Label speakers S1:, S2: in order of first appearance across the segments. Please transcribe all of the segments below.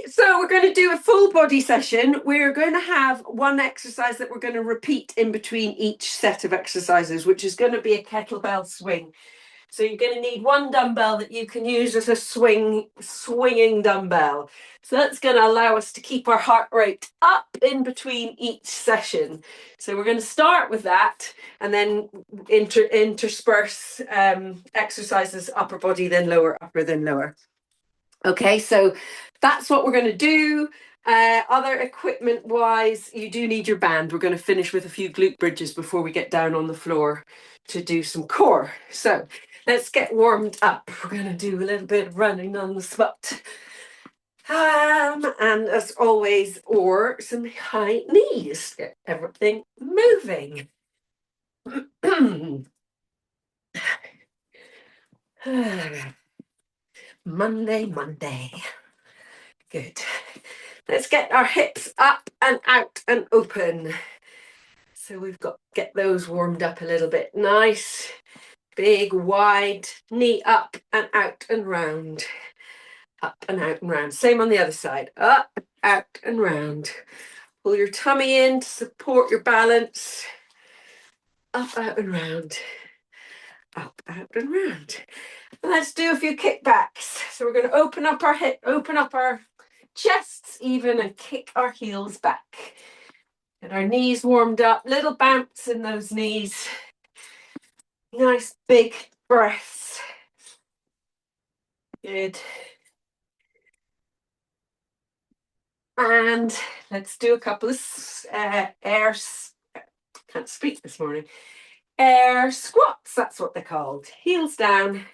S1: so we're going to do a full body session. We're going to have one exercise that we're going to repeat in between each set of exercises, which is going to be a kettlebell swing. So you're going to need one dumbbell that you can use as a swinging dumbbell. So that's going to allow us to keep our heart rate up in between each session. So we're going to start with that and then intersperse exercises, upper body, then lower, upper, then lower. Okay, so that's what we're going to do. Other equipment wise, you do need your band. We're going to finish with a few glute bridges before we get down on the floor to do some core. So let's get warmed up. We're going to do a little bit of running on the spot. And as always, or some high knees. Get everything moving. Monday. Good. Let's get our hips up and out and open. So we've got to get those warmed up a little bit. Nice, big, wide, knee up and out and round. Up and out and round. Same on the other side. Up, out and round. Pull your tummy in to support your balance. Up, out and round. Up, out and round. And let's do a few kickbacks. So we're going to open up our hip, open up our chests even, and kick our heels back. Get our knees warmed up, little bounce in those knees. Nice big breaths. Good. And let's do a couple of can't speak this morning. Air squats, that's what they're called. Heels down,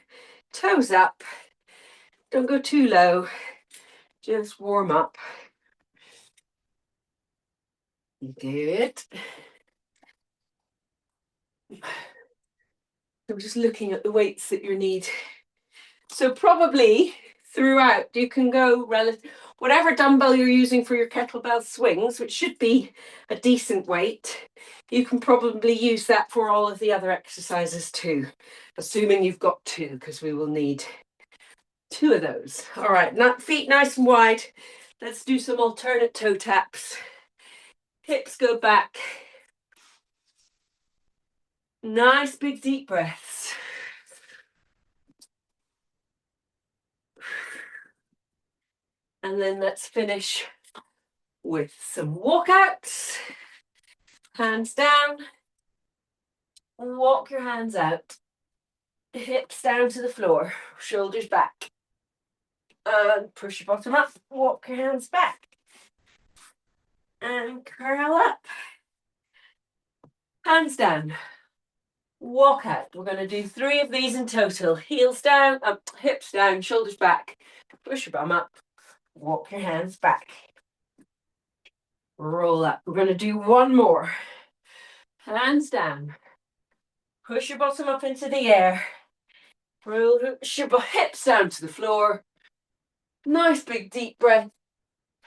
S1: toes up. Don't go too low. Just warm up. Good. I'm just looking at the weights that you need. So probably throughout, you can go whatever dumbbell you're using for your kettlebell swings, which should be a decent weight, you can probably use that for all of the other exercises too, assuming you've got two, because we will need two of those. All right, feet nice and wide. Let's do some alternate toe taps. Hips go back. Nice big deep breaths. And then let's finish with some walkouts. Hands down. Walk your hands out. Hips down to the floor. Shoulders back. And push your bottom up. Walk your hands back. And curl up. Hands down. Walk out. We're going to do 3 of these in total. Heels down, hips down, shoulders back. Push your bum up. Walk your hands back. Roll up. We're going to do 1 more. Hands down. Push your bottom up into the air. Push your hips down to the floor. Nice big deep breath.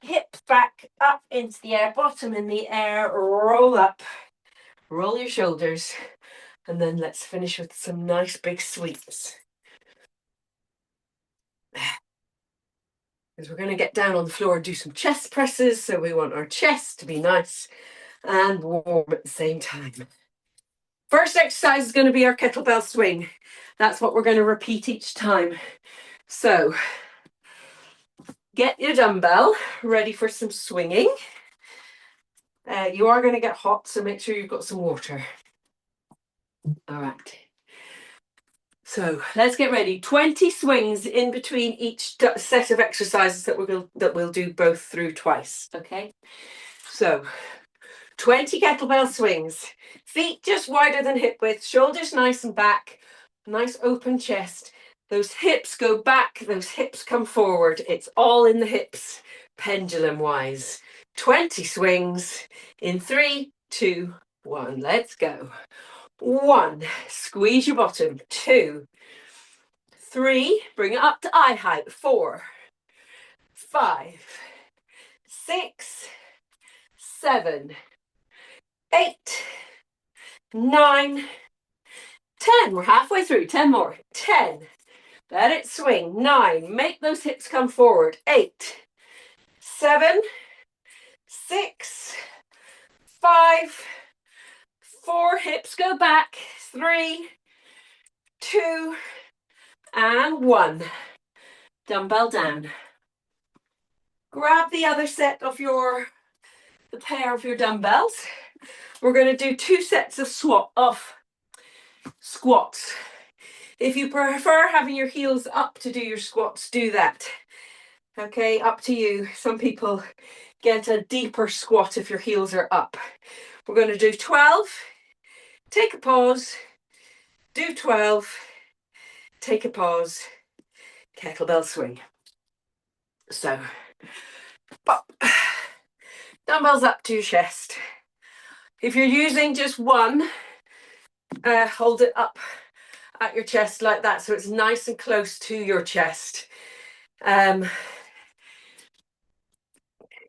S1: Hips back up into the air. Bottom in the air. Roll up. Roll your shoulders. And then let's finish with some nice big sweeps. Because we're going to get down on the floor and do some chest presses. So we want our chest to be nice and warm at the same time. First exercise is going to be our kettlebell swing. That's what we're going to repeat each time. So get your dumbbell ready for some swinging. You are going to get hot, so make sure you've got some water. All right. So let's get ready. 20 swings in between each set of exercises that we'll do both through twice. Okay. So 20 kettlebell swings. Feet just wider than hip width. Shoulders nice and back. Nice open chest. Those hips go back. Those hips come forward. It's all in the hips, pendulum wise. 20 swings in 3, 2, 1. Let's go. 1, squeeze your bottom. 2, 3, bring it up to eye height. 4, 5, 6, 7, 8, 9, 10. We're halfway through. 10 more. 10. Let it swing. 9. Make those hips come forward. 8, 7, 6, 5, 4, hips go back, 3, 2, and 1. Dumbbell down. Grab the other set of the pair of your dumbbells. We're going to do 2 sets of squats. If you prefer having your heels up to do your squats, do that. Okay, up to you. Some people get a deeper squat if your heels are up. We're going to do 12. Take a pause. Do 12. Take a pause. Kettlebell swing. So, dumbbells up to your chest. If you're using just one, hold it up at your chest like that so it's nice and close to your chest.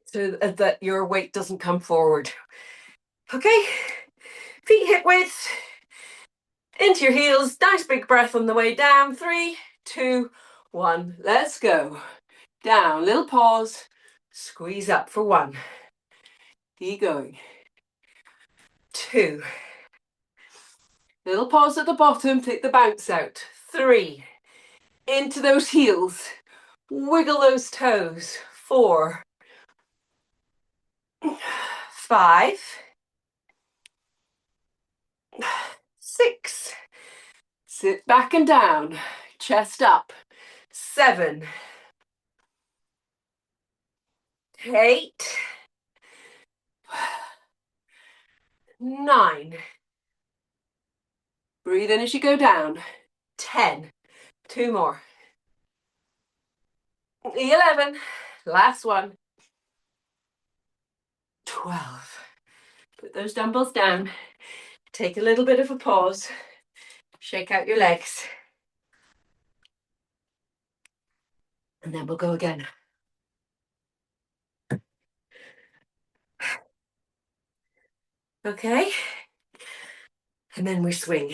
S1: So that your weight doesn't come forward. Okay, feet hip width, into your heels, nice big breath on the way down. 3, 2, 1, let's go. Down, little pause, squeeze up for 1. Keep going. 2. Little pause at the bottom, take the bounce out. 3. Into those heels, wiggle those toes. 4. 5. 6. Sit back and down, chest up. 7. 8. 9. Breathe in as you go down. 10. 2 more. 11. Last one. 12. Put those dumbbells down. Take a little bit of a pause. Shake out your legs. And then we'll go again. Okay. And then we swing.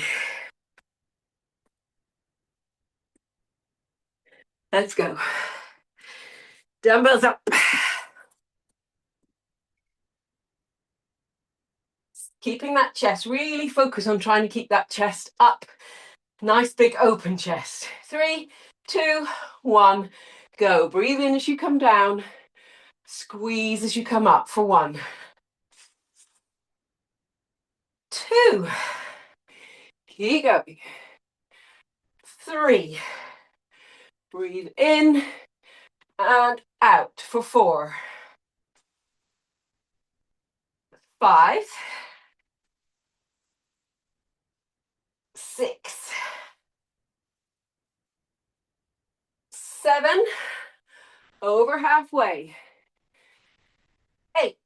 S1: Let's go. Dumbbells up. Keeping that chest, really focus on trying to keep that chest up. Nice big open chest. 3, 2, 1, go. Breathe in as you come down. Squeeze as you come up for 1. 2. Keep going. 3. Breathe in and out for 4. 5. 6. 7. Over halfway. 8.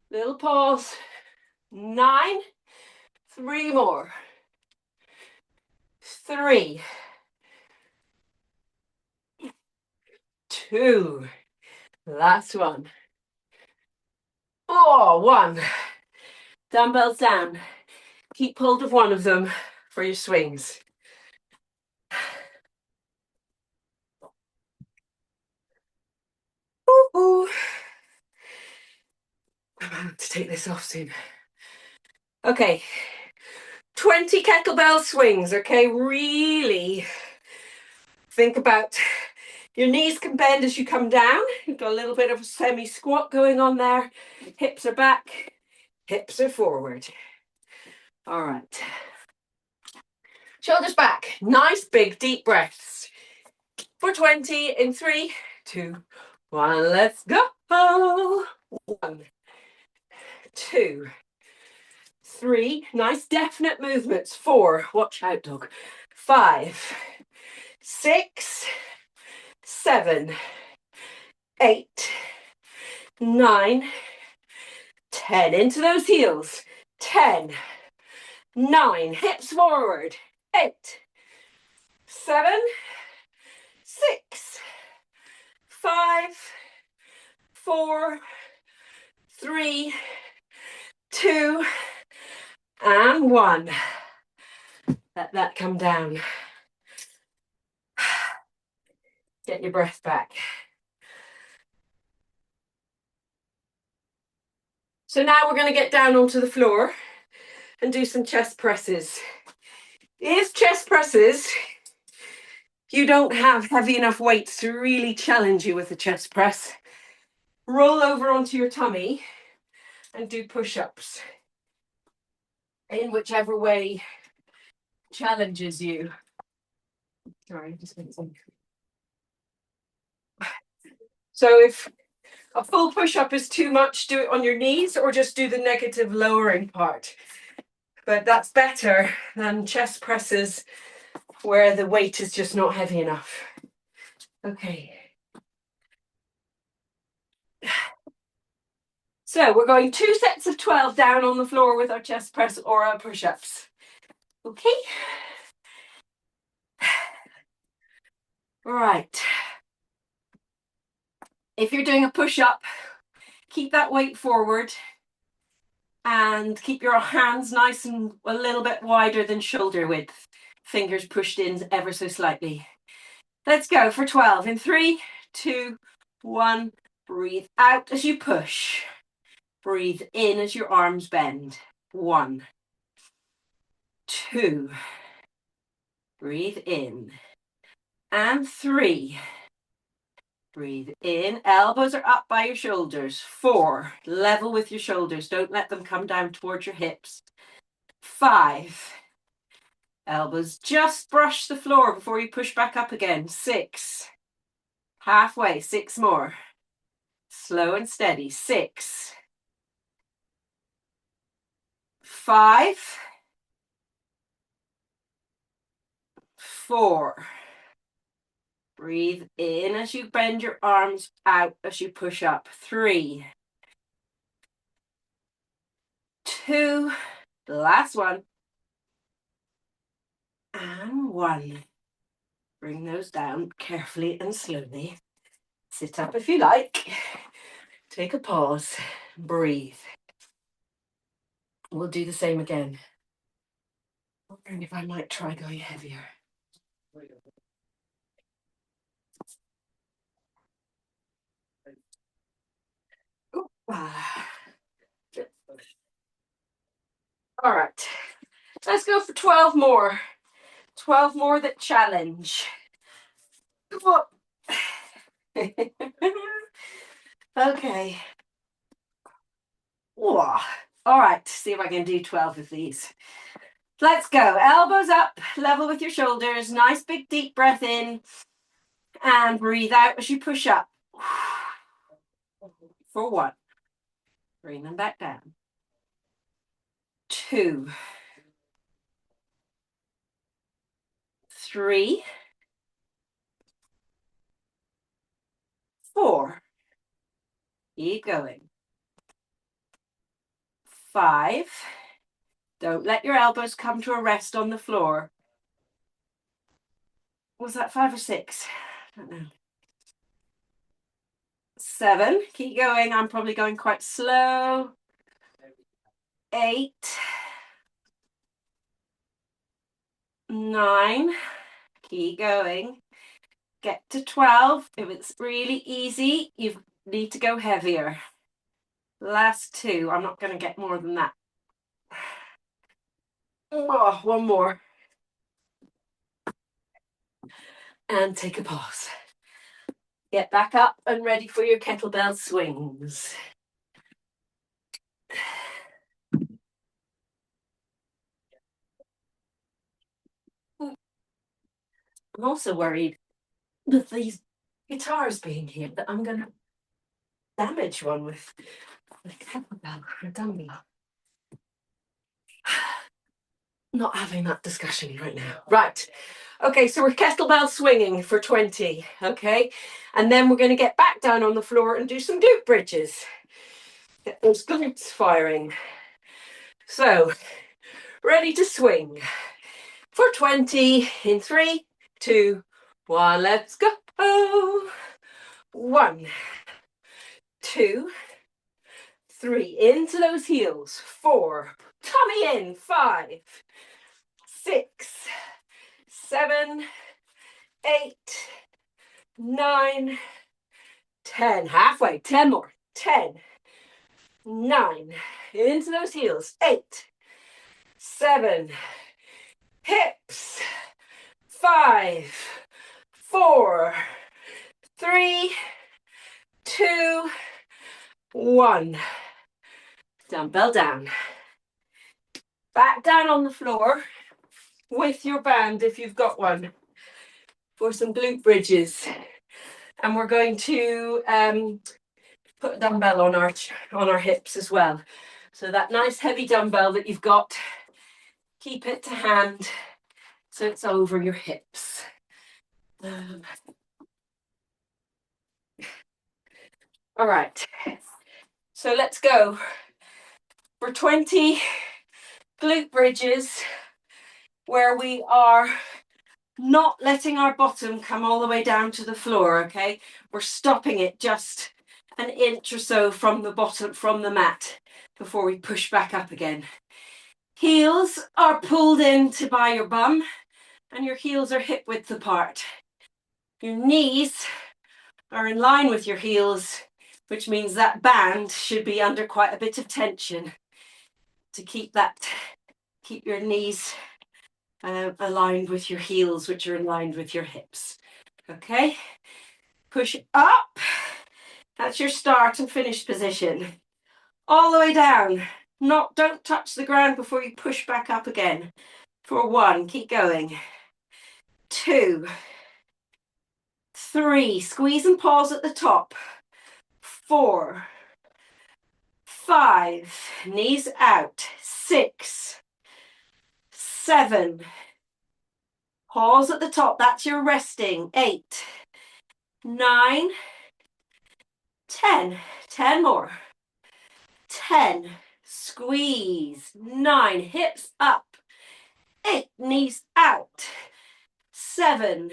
S1: Little pause. 9. 3 more. 3. 2. Last one. 1. Dumbbells down. Keep hold of one of them for your swings. Ooh. I'm about to take this off soon. Okay. 20 kettlebell swings, okay? Really think about your knees can bend as you come down. You've got a little bit of a semi-squat going on there. Hips are back, hips are forward. All right. Shoulders back. Nice big deep breaths. For 20 in 3, 2, 1. Let's go. 1, 2, 3. Nice definite movements. 4. Watch out, dog. 5, 6, 7, 8, 9, 10. Into those heels. 10, 9. Hips forward. 8, 7, 6, 5, 4, 3, 2, and 1. Let that come down. Get your breath back. So now we're going to get down onto the floor and do some chest presses. If chest presses, you don't have heavy enough weights to really challenge you with a chest press, roll over onto your tummy and do push-ups in whichever way challenges you. Sorry, just make some. So if a full push-up is too much, do it on your knees or just do the negative lowering part. But that's better than chest presses where the weight is just not heavy enough. Okay. So we're going 2 sets of 12 down on the floor with our chest press or our push-ups. Okay. Right. If you're doing a push-up, keep that weight forward and keep your hands nice and a little bit wider than shoulder width. Fingers pushed in ever so slightly. Let's go for 12 in 3, 2, 1. Breathe out as you push. Breathe in as your arms bend. 1, 2. Breathe in. And 3. Breathe in. Elbows are up by your shoulders. 4. Level with your shoulders. Don't let them come down towards your hips. 5. Elbows just brush the floor before you push back up again. 6. Halfway. 6 more. Slow and steady. 6. 5. 4. Breathe in as you bend your arms out as you push up. 3. 2. The last one. And 1. Bring those down carefully and slowly. Sit up if you like. Take a pause. Breathe. We'll do the same again. Wondering if I might try going heavier. All right. Let's go for 12 more. 12 more that challenge. Okay. Whoa. All right, see if I can do 12 of these. Let's go. Elbows up, level with your shoulders. Nice big deep breath in. And breathe out as you push up. For 1. Bring them back down. 2. 3. 4. Keep going. 5. Don't let your elbows come to a rest on the floor. Was that 5 or 6? I don't know. 7. Keep going. I'm probably going quite slow. 8. 9. Keep going. Get to 12. If it's really easy, you need to go heavier. Last 2. I'm not going to get more than that. Oh, 1 more. And take a pause. Get back up and ready for your kettlebell swings. I'm also worried with these guitars being here that I'm going to damage one with a kettlebell or a dumbbell. Not having that discussion right now. Right. Okay, so we're kettlebell swinging for 20, okay? And then we're going to get back down on the floor and do some glute bridges. Get those glutes firing. So, ready to swing for 20 in 3, 2, 1. Let's go. 1, 2, 3. Into those heels. 4. Tummy in. 5, 6, 7, 8, 9, 10. Halfway. 10 more. 10, 9, into those heels, 8, 7, hips, 5, 4, 3, 2, 1. Dumbbell down. Back down on the floor with your band if you've got one for some glute bridges. And we're going to put a dumbbell on our hips as well. So that nice heavy dumbbell that you've got, keep it to hand so it's over your hips. All right, so let's go for 20 glute bridges where we are not letting our bottom come all the way down to the floor, okay? We're stopping it just an inch or so from the bottom, from the mat, before we push back up again. Heels are pulled into by your bum and your heels are hip width apart. Your knees are in line with your heels, which means that band should be under quite a bit of tension to keep your knees aligned with your heels, which are aligned with your hips. Okay, push up. That's your start and finish position. All the way down. Don't touch the ground before you push back up again. For 1, keep going. 2, 3, squeeze and pause at the top. 4, 5, knees out. 6, 7, pause at the top, that's your resting. 8, 9, 10, 10 more. 10, squeeze. 9, hips up. 8, knees out. 7,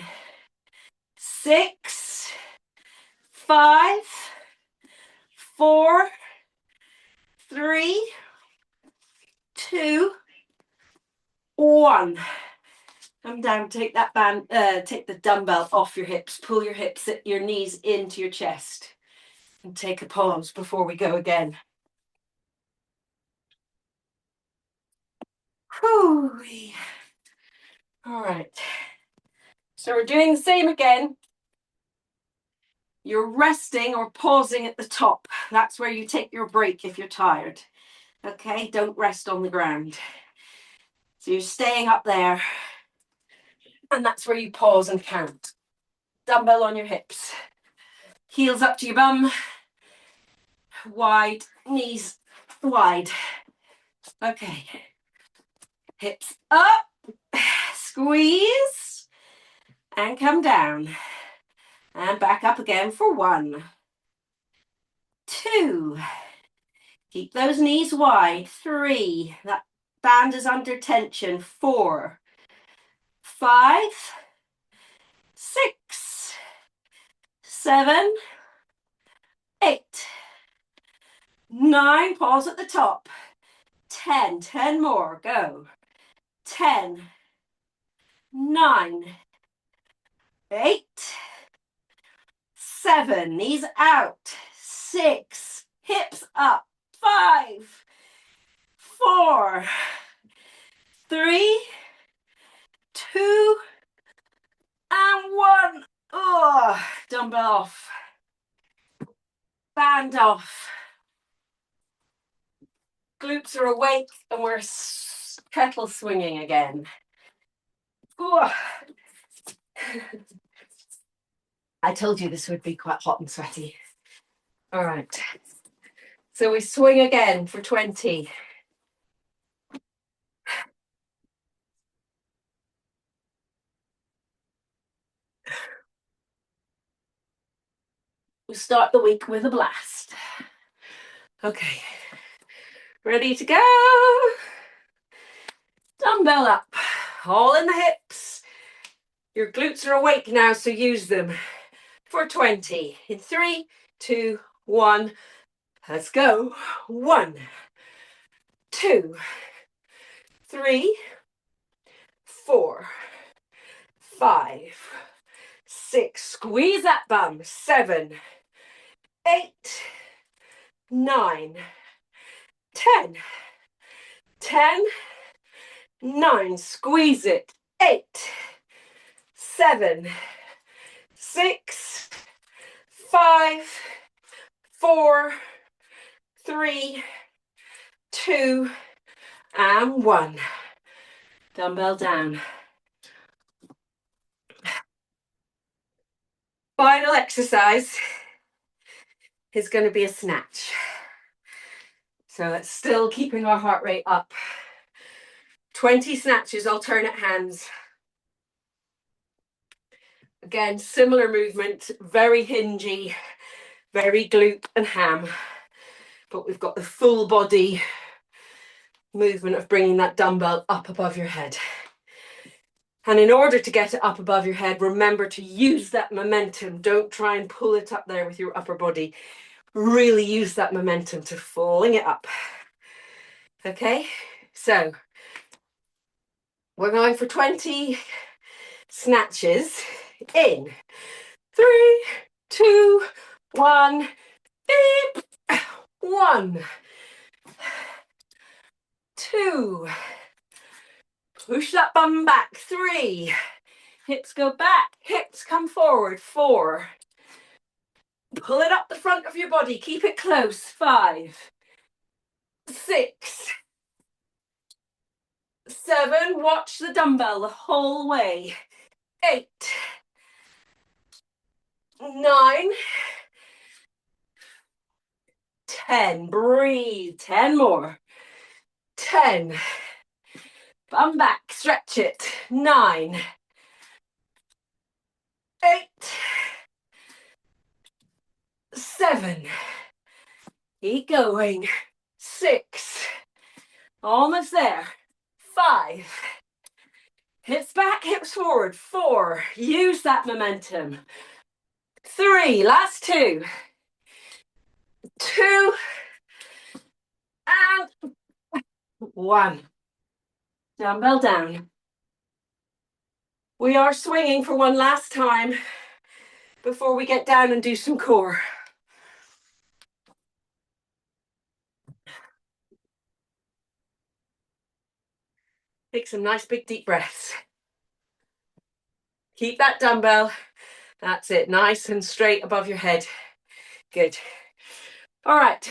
S1: 6, 5, 4, 3, 2, 1. Come down, take that band, take the dumbbell off your hips, pull your hips, your knees into your chest, and take a pause before we go again. Whew. All right. So we're doing the same again. You're resting or pausing at the top. That's where you take your break if you're tired. Okay, don't rest on the ground. So you're staying up there. And that's where you pause and count. Dumbbell on your hips. Heels up to your bum. Wide, knees wide. Okay. Hips up. Squeeze. And come down. And back up again for 1, 2. Keep those knees wide. 3. That band is under tension. 4, 5, 6, 7, 8, 9. Pause at the top. 10. 10 more. Go. 10, 9, 8, 7. Knees out. 6. Hips up. 5, 4, 3, 2, and 1. Oh, dumbbell off. Band off. Glutes are awake and we're kettle swinging again. Oh. I told you this would be quite hot and sweaty. All right. So we swing again for 20. We start the week with a blast. Okay. Ready to go. Dumbbell up. All in the hips. Your glutes are awake now, so use them for 20. In 3, 2, 1. Let's go. 1, 2, 3, 4, 5, 6. Squeeze that bum. 7, 8, 9, 10, 10, 9, squeeze it, 8, 7, 6, 5, 4, 3, 2, and 1. Dumbbell down. Final exercise is going to be a snatch. So it's still keeping our heart rate up. 20 snatches, alternate hands. Again, similar movement, very hingy, very glute and ham. But we've got the full body movement of bringing that dumbbell up above your head. And in order to get it up above your head, remember to use that momentum. Don't try and pull it up there with your upper body. Really use that momentum to fling it up. Okay, so we're going for 20 snatches in 3, 2, 1, beep. 1, 2, push that bum back, 3, hips go back, hips come forward, 4, pull it up the front of your body, keep it close, 5, 6, 7, watch the dumbbell the whole way, 8, 9, 10, breathe, 10 more, 10, bum back, stretch it, 9, 8, 7, keep going, 6, almost there, 5, hips back, hips forward, 4, use that momentum, 3, last 2, 2, and 1, dumbbell down. We are swinging for one last time before we get down and do some core. Take some nice big deep breaths. Keep that dumbbell, that's it, nice and straight above your head. Good. All right.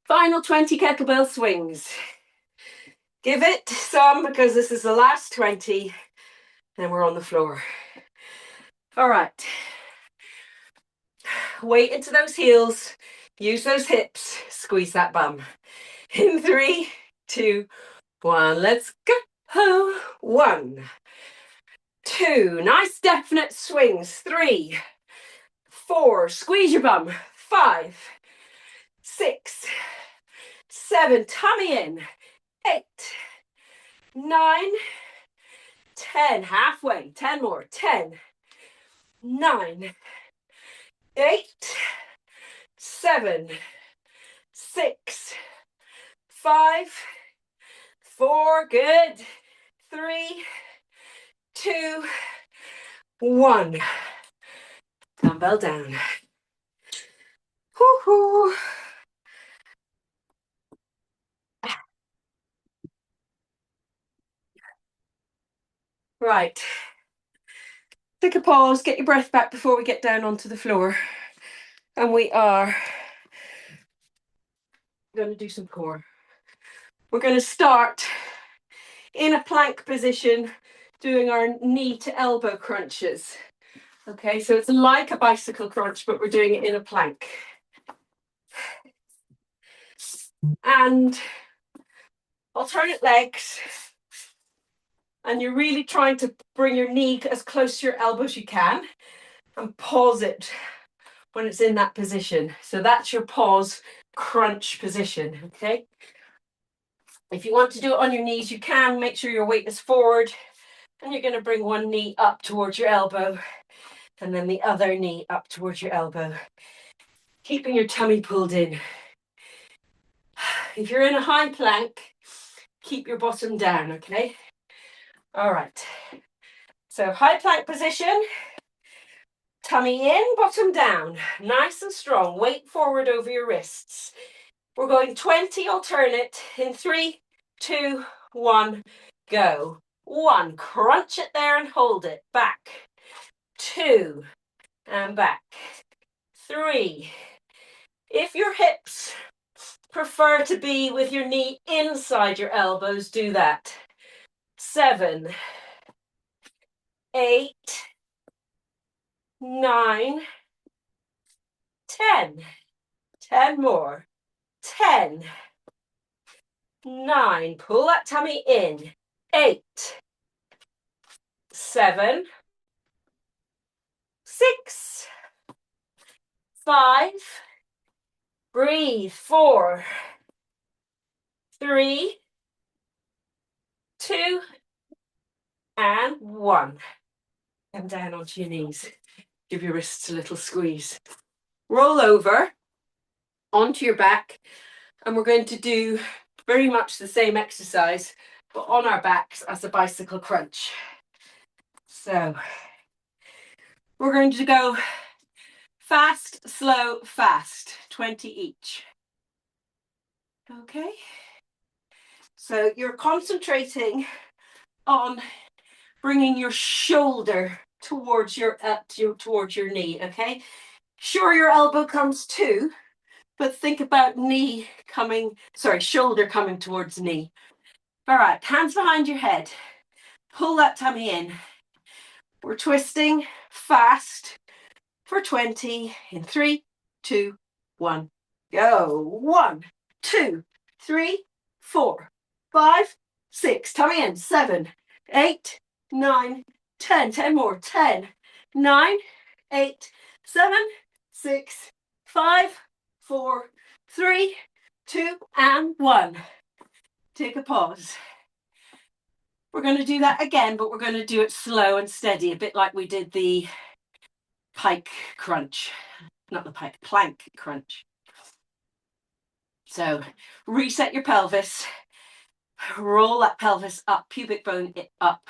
S1: Final 20 kettlebell swings. Give it some because this is the last 20 and we're on the floor. All right. Weight into those heels, use those hips, squeeze that bum. In 3, 2, 1, let's go. 1, 2, nice definite swings. 3, 4, squeeze your bum. 5, 6, 7, tummy in. 8, 9, 10, halfway, 10 more. 10, 9, 8, 7, 6, 5, 4, good. 3, 2, 1. Dumbbell down. Woo-hoo. Right. Take a pause, get your breath back before we get down onto the floor. And we are going to do some core. We're going to start in a plank position, doing our knee to elbow crunches. Okay, so it's like a bicycle crunch, but we're doing it in a plank. And alternate legs. And you're really trying to bring your knee as close to your elbow as you can and pause it when it's in that position. So that's your pause crunch position, okay? If you want to do it on your knees, you can. Make sure your weight is forward and you're going to bring one knee up towards your elbow and then the other knee up towards your elbow, keeping your tummy pulled in. If you're in a high plank, keep your bottom down, okay? All right. So high plank position, tummy in, bottom down, nice and strong. Weight forward over your wrists. We're going 20 alternate in 3, 2, 1, go. 1, crunch it there and hold it. Back. 2, and back. 3. If your hips prefer to be with your knee inside your elbows, do that. 7, 8, 9, 10. 10 more. 10, 9. Pull that tummy in. 8, 7, 6, 5. Breathe. 4, 3, 2, and 1. Come down onto your knees. Give your wrists a little squeeze. Roll over onto your back, and we're going to do very much the same exercise, but on our backs as a bicycle crunch. So we're going to go fast, slow, fast, 20 each. Okay? So you're concentrating on bringing your shoulder towards your knee, okay? Sure, your elbow comes too, but think about shoulder coming towards knee. All right, hands behind your head. Pull that tummy in. We're twisting fast for 20 in 3, 2, 1, go. 1, 2, 3, 4, 5, 6. Tummy in. 7, 8, 9, 10. 10 more. 10, 9, 8, 7, 6, 5, 4, 3, 2, and 1. Take a pause. We're going to do that again, but we're going to do it slow and steady, a bit like we did the plank crunch. So reset your pelvis, roll that pelvis up, pubic bone up,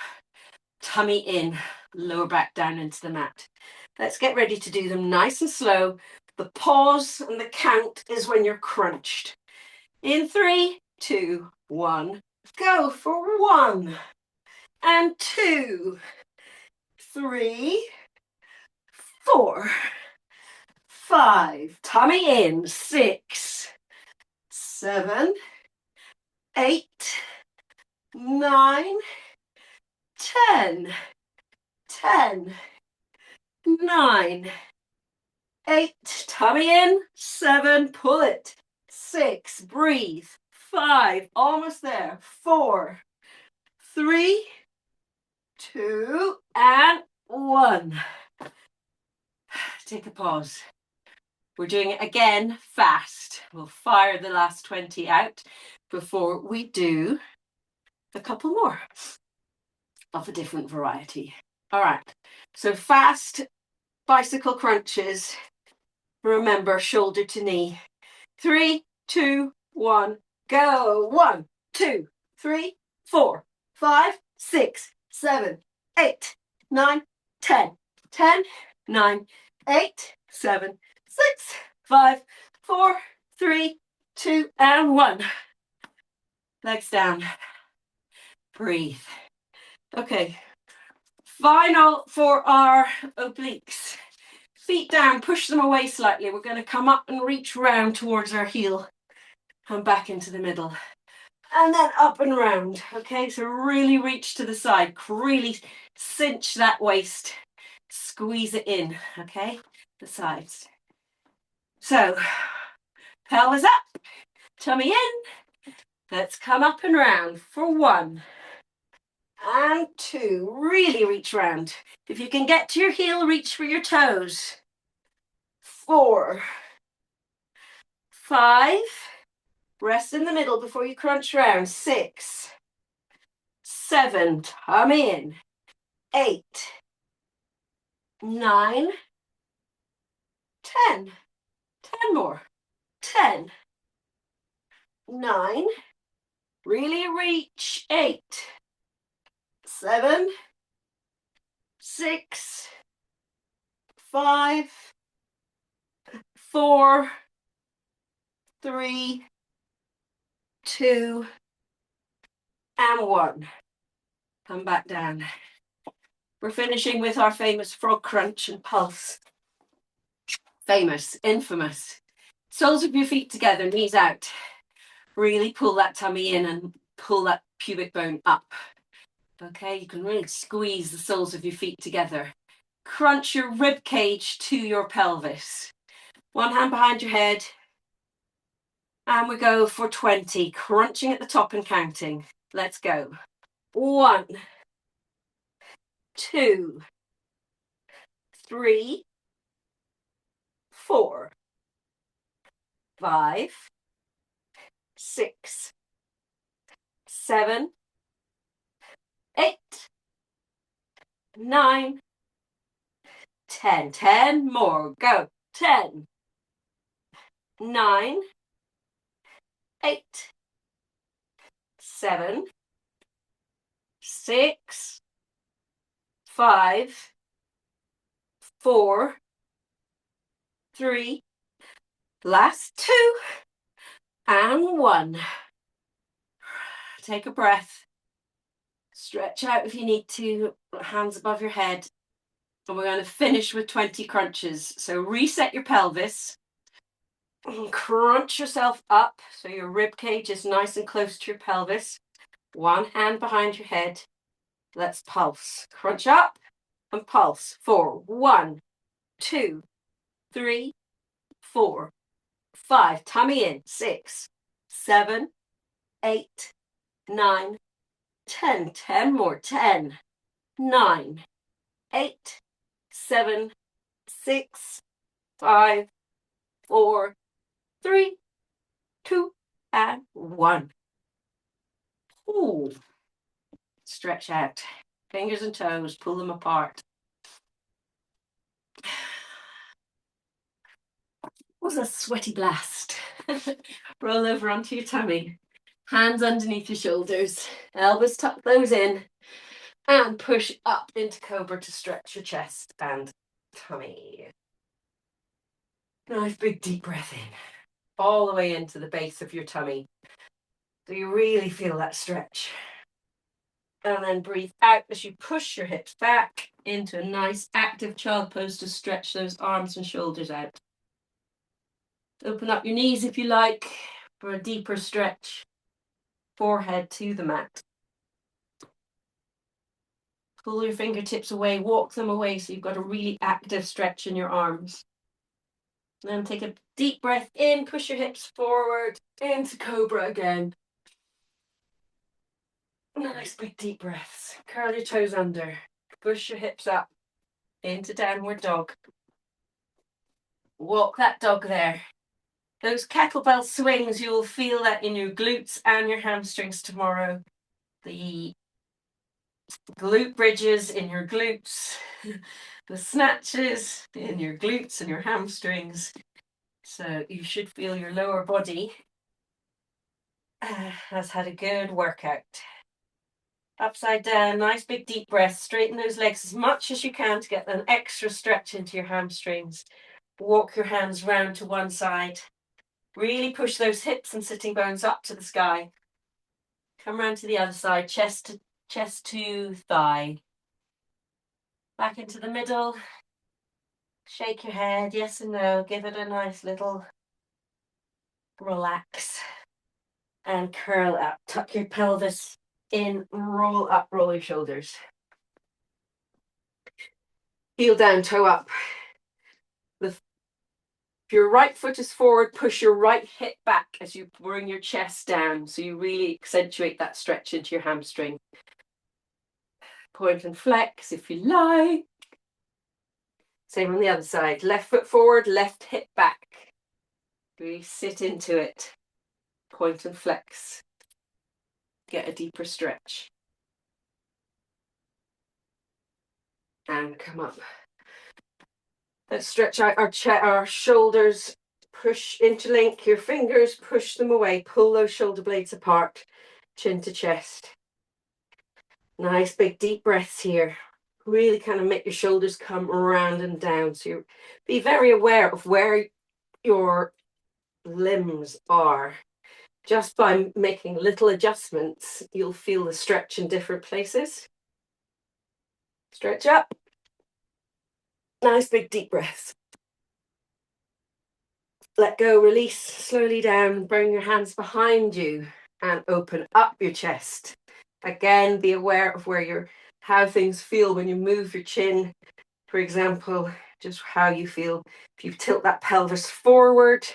S1: tummy in, lower back down into the mat. Let's get ready to do them nice and slow. The pause and the count is when you're crunched. In 3, 2, 1, go for 1 and 2, 3, 4, 5, tummy in, 6, 7, 8, 9, 10, 10, 9, 8, tummy in, 7, pull it, 6, breathe, 5, almost there, 4, 3, 2, and 1. Take a pause. We're doing it again fast. We'll fire the last 20 out before we do a couple more of a different variety. All right, so fast bicycle crunches. Remember, shoulder to knee. 3, 2, 1, go. 1, 2, 3, 4, 5, 6, 7, 8, 9, 10. 10, 9, 8, 7, 6, 5, 4, 3, 2, and 1. Legs down. Breathe. Okay. Final for our obliques. Feet down, push them away slightly. We're going to come up and reach round towards our heel and back into the middle. And then up and round. Okay, so really reach to the side. Really cinch that waist. Squeeze it in. Okay, the sides. So, pelvis up, tummy in. Let's come up and round for 1 and 2. Really reach round. If you can get to your heel, reach for your toes. 4, 5, rest in the middle before you crunch round. 6, 7, tummy in. 8, 9, 10. 10 more. 10, 9, really reach. 8, 7, 6, 5, 4, 3, 2, and 1. Come back down. We're finishing with our famous frog crunch and pulse. Famous, infamous. Soles of your feet together, knees out. Really pull that tummy in and pull that pubic bone up. Okay, you can really squeeze the soles of your feet together. Crunch your rib cage to your pelvis. One hand behind your head. And we go for 20, crunching at the top and counting. Let's go. 1, 2, 3, 4, 5, 6, 7, 8, 9, 10. 10 more. Go. 10, 9, 8, 7, 6, 5, 4, 3, last 2, and 1. Take a breath. Stretch out if you need to, hands above your head. And we're going to finish with 20 crunches. So reset your pelvis. Crunch yourself up so your rib cage is nice and close to your pelvis. One hand behind your head. Let's pulse. Crunch up and pulse. 4, 1, 2, 3, 4, 5. Tummy in. 6, 7, 8, 9, 10. 10 more. 10, 9, 8, 7, 6, 5, 4, 3, 2, and 1. Ooh. Stretch out. Fingers and toes, pull them apart. Was a sweaty blast. Roll over onto your tummy. Hands underneath your shoulders. Elbows tuck those in. And push up into cobra to stretch your chest and tummy. Nice big deep breath in. All the way into the base of your tummy. So you really feel that stretch. And then breathe out as you push your hips back into a nice active child pose to stretch those arms and shoulders out. Open up your knees if you like for a deeper stretch. Forehead to the mat. Pull your fingertips away, walk them away so you've got a really active stretch in your arms. Then take a deep breath in, push your hips forward into cobra again. Nice big deep breaths. Curl your toes under. Push your hips up into downward dog. Walk that dog there. Those kettlebell swings, you will feel that in your glutes and your hamstrings tomorrow. The glute bridges in your glutes. The snatches in your glutes and your hamstrings. So you should feel your lower body has had a good workout. Upside down, nice big deep breath. Straighten those legs as much as you can to get an extra stretch into your hamstrings. Walk your hands round to one side. Really push those hips and sitting bones up to the sky. Come round to the other side, chest to thigh. Back into the middle. Shake your head, yes and no. Give it a nice little relax. And curl up. Tuck your pelvis in, roll up, roll your shoulders. Heel down, toe up. If your right foot is forward, push your right hip back as you bring your chest down. So you really accentuate that stretch into your hamstring. Point and flex if you like. Same on the other side. Left foot forward, left hip back. Really sit into it. Point and flex. Get a deeper stretch. And come up. Let's stretch out our shoulders. Push, interlink your fingers, push them away. Pull those shoulder blades apart. Chin to chest. Nice big deep breaths here. Really kind of make your shoulders come around and down. So you be very aware of where your limbs are. Just by making little adjustments, you'll feel the stretch in different places. Stretch up. Nice big deep breaths. Let go, release slowly down, bring your hands behind you and open up your chest. Again, be aware of how things feel when you move your chin. For example, just how you feel. If you tilt that pelvis forward,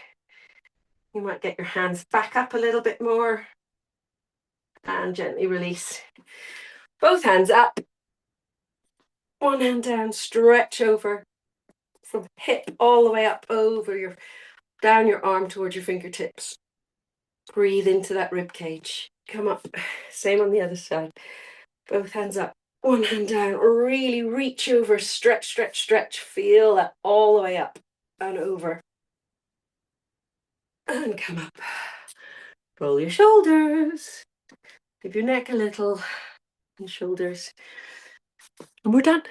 S1: you might get your hands back up a little bit more and gently release. Both hands up. One hand down, stretch over from hip all the way up over down your arm towards your fingertips. Breathe into that rib cage. Come up. Same on the other side. Both hands up. One hand down. Really reach over. Stretch, stretch, stretch. Feel that all the way up and over. And come up. Roll your shoulders. Give your neck a little. And shoulders. And we're done.